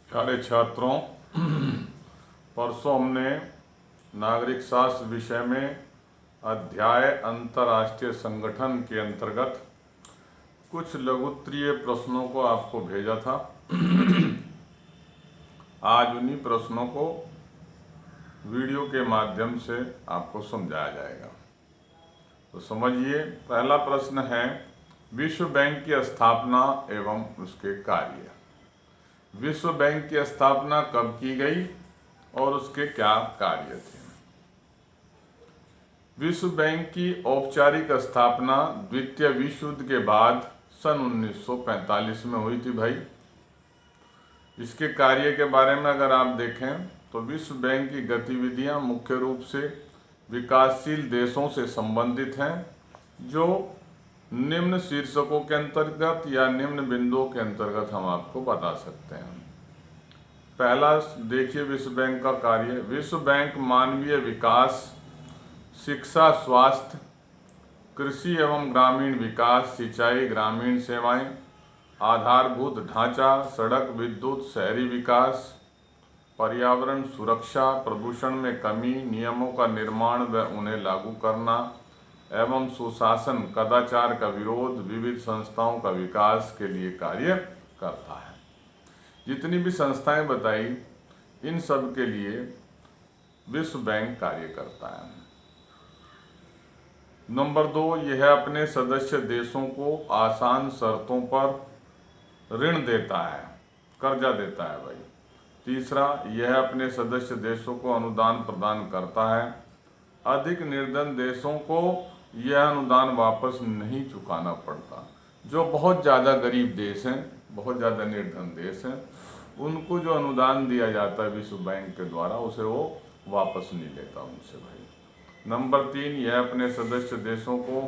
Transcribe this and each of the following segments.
प्यारे छात्रों, परसों हमने नागरिक शास्त्र विषय में अध्याय अंतर्राष्ट्रीय संगठन के अंतर्गत कुछ लघुत्तरीय प्रश्नों को आपको भेजा था। आज उन्हीं प्रश्नों को वीडियो के माध्यम से आपको समझाया जाएगा। तो समझिए, पहला प्रश्न है विश्व बैंक की स्थापना एवं उसके कार्य। विश्व बैंक की स्थापना कब की गई और उसके क्या कार्य थे? विश्व बैंक की औपचारिक स्थापना द्वितीय विश्व युद्ध के बाद सन 1945 में हुई थी भाई। इसके कार्य के बारे में अगर आप देखें तो विश्व बैंक की गतिविधियां मुख्य रूप से विकासशील देशों से संबंधित हैं, जो निम्न शीर्षकों के अंतर्गत या निम्न बिंदुओं के अंतर्गत हम आपको बता सकते हैं। पहला देखिए, विश्व बैंक का कार्य। विश्व बैंक मानवीय विकास, शिक्षा, स्वास्थ्य, कृषि एवं ग्रामीण विकास, सिंचाई, ग्रामीण सेवाएं, आधारभूत ढांचा, सड़क, विद्युत, शहरी विकास, पर्यावरण सुरक्षा, प्रदूषण में कमी, नियमों का निर्माण व उन्हें लागू करना एवं सुशासन, कदाचार का विरोध, विविध संस्थाओं का विकास के लिए कार्य करता है। जितनी भी संस्थाएं बताई, इन सब के लिए विश्व बैंक कार्य करता है। नंबर 2, यह अपने सदस्य देशों को आसान शर्तों पर ऋण देता है, कर्जा देता है भाई। तीसरा, यह अपने सदस्य देशों को अनुदान प्रदान करता है। अधिक निर्धन देशों को यह अनुदान वापस नहीं चुकाना पड़ता। जो बहुत ज़्यादा गरीब देश हैं, बहुत ज़्यादा निर्धन देश हैं, उनको जो अनुदान दिया जाता है विश्व बैंक के द्वारा, उसे वो वापस नहीं लेता उनसे भाई। नंबर 3, यह अपने सदस्य देशों को,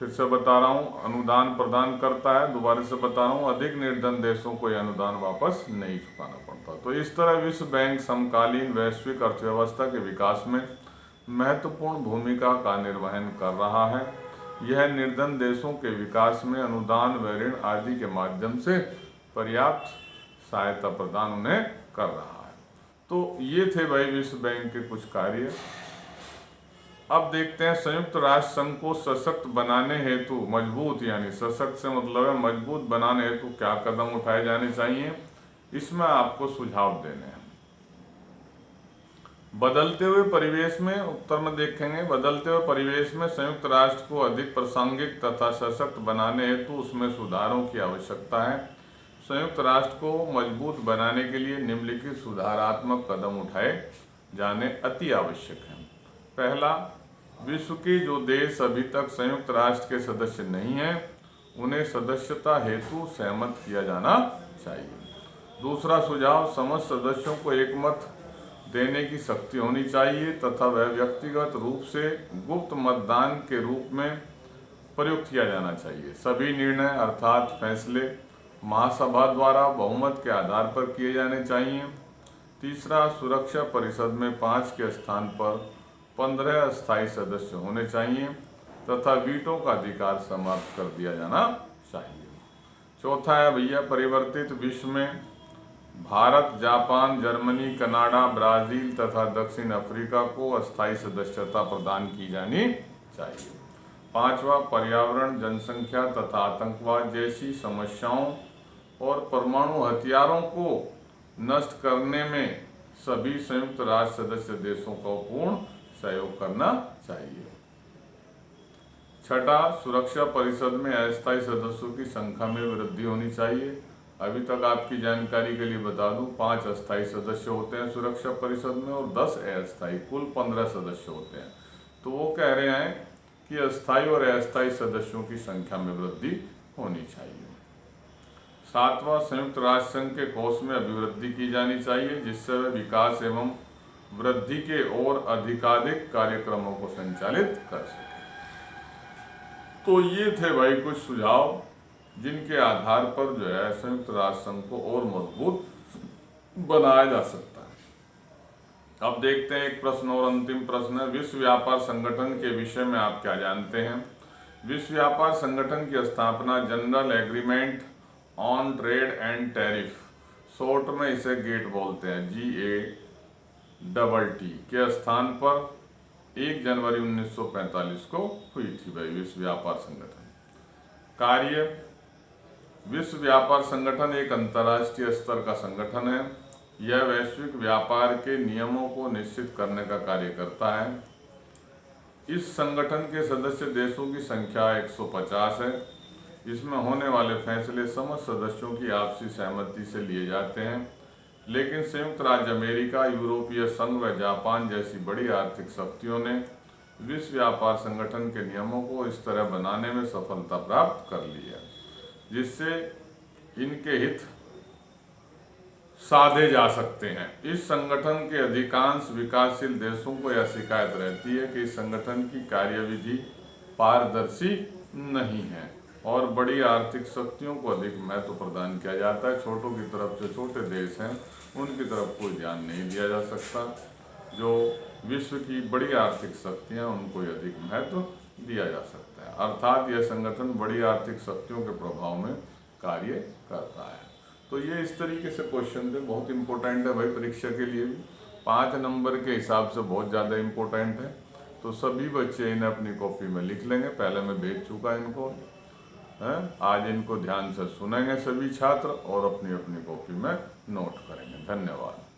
फिर से बता रहा हूँ, अनुदान प्रदान करता है। दोबारा से बता रहा हूँ, अधिक निर्धन देशों को यह अनुदान वापस नहीं चुकाना पड़ता। तो इस तरह विश्व बैंक समकालीन वैश्विक अर्थव्यवस्था के विकास में महत्वपूर्ण भूमिका का निर्वहन कर रहा है। यह निर्धन देशों के विकास में अनुदान व ऋण आदि के माध्यम से पर्याप्त सहायता प्रदान उन्हें कर रहा है। तो ये थे भाई विश्व बैंक के कुछ कार्य। अब देखते हैं संयुक्त राष्ट्र संघ को सशक्त बनाने हेतु, मजबूत यानी सशक्त से मतलब है मजबूत बनाने हेतु क्या कदम उठाए जाने चाहिए। इसमें आपको सुझाव देने हैं। बदलते हुए परिवेश में, उत्तर में देखेंगे, बदलते हुए परिवेश में संयुक्त राष्ट्र को अधिक प्रासंगिक तथा सशक्त बनाने हेतु उसमें सुधारों की आवश्यकता है। संयुक्त राष्ट्र को मजबूत बनाने के लिए निम्नलिखित सुधारात्मक कदम उठाए जाने अति आवश्यक हैं। पहला, विश्व के जो देश अभी तक संयुक्त राष्ट्र के सदस्य नहीं हैं, उन्हें सदस्यता हेतु सहमत किया जाना चाहिए। दूसरा सुझाव, समस्त सदस्यों को एकमत देने की शक्ति होनी चाहिए तथा वह व्यक्तिगत रूप से गुप्त मतदान के रूप में प्रयुक्त किया जाना चाहिए। सभी निर्णय अर्थात फैसले महासभा द्वारा बहुमत के आधार पर किए जाने चाहिए। तीसरा, सुरक्षा परिषद में 5 के स्थान पर 15 अस्थायी सदस्य होने चाहिए तथा वीटो का अधिकार समाप्त कर दिया जाना चाहिए। चौथा है भैया, परिवर्तित विश्व में Bharat, Japan, Germany, Canada, Brazil तथा दक्षिण अफ्रीका को अस्थायी सदस्यता प्रदान की जानी चाहिए। पांचवा, पर्यावरण, जनसंख्या तथा आतंकवाद जैसी समस्याओं और परमाणु हथियारों को नष्ट करने में सभी संयुक्त राष्ट्र सदस्य देशों का पूर्ण सहयोग करना चाहिए। छठा, सुरक्षा परिषद में अस्थायी सदस्यों की संख्या में वृद्धि होनी चाहिए। अभी तक आपकी जानकारी के लिए बता दूं, 5 अस्थायी सदस्य होते हैं सुरक्षा परिषद में और 10 अस्थायी, कुल 15 सदस्य होते हैं। तो वो कह रहे हैं कि अस्थायी और अस्थायी सदस्यों की संख्या में वृद्धि होनी चाहिए। सातवां, संयुक्त राष्ट्र संघ के कोष में अभिवृद्धि की जानी चाहिए, जिससे वह विकास एवं वृद्धि के और अधिकाधिक कार्यक्रमों को संचालित कर सके। तो ये थे भाई कुछ सुझाव, जिनके आधार पर जो है संयुक्त राष्ट्र संघ को और मजबूत बनाया जा सकता है। अब देखते हैं एक प्रश्न और अंतिम प्रश्न है, विश्व व्यापार संगठन के विषय में आप क्या जानते हैं। विश्व व्यापार संगठन की स्थापना general agreement on trade and tariff, short में इसे गेट बोलते हैं, GATT के स्थान पर 1 जनवरी 1945 को हुई थी भाई विश्व व्यापार संगठन। कार्य, विश्व व्यापार संगठन एक अंतर्राष्ट्रीय स्तर का संगठन है। यह वैश्विक व्यापार के नियमों को निश्चित करने का कार्य करता है। इस संगठन के सदस्य देशों की संख्या 150 है। इसमें होने वाले फैसले समस्त सदस्यों की आपसी सहमति से लिए जाते हैं, लेकिन संयुक्त राज्य अमेरिका, यूरोपीय संघ व जापान जैसी बड़ी आर्थिक शक्तियों ने विश्व व्यापार संगठन के नियमों को इस तरह बनाने में सफलता प्राप्त कर ली है जिससे इनके हित साधे जा सकते हैं। इस संगठन के अधिकांश विकासशील देशों को यह शिकायत रहती है कि इस संगठन की कार्यविधि पारदर्शी नहीं है और बड़ी आर्थिक शक्तियों को अधिक महत्व प्रदान किया जाता है। छोटों की तरफ से छोटे देश हैं उनकी तरफ कोई ध्यान नहीं दिया जा सकता। जो विश्व की बड़ी आर्थिक शक्तियां उनको अधिक महत्व दिया जा सकता है। अर्थात यह संगठन बड़ी आर्थिक शक्तियों के प्रभाव में कार्य करता है। तो ये इस तरीके से क्वेश्चन थे, बहुत इंपॉर्टेंट है भाई परीक्षा के लिए भी। 5 नंबर के हिसाब से बहुत ज़्यादा इम्पोर्टेंट है, तो सभी बच्चे इन्हें अपनी कॉपी में लिख लेंगे। पहले मैं भेज चुका इनको है, आज इनको ध्यान से सुनेंगे सभी छात्र और अपनी अपनी कॉपी में नोट करेंगे। धन्यवाद।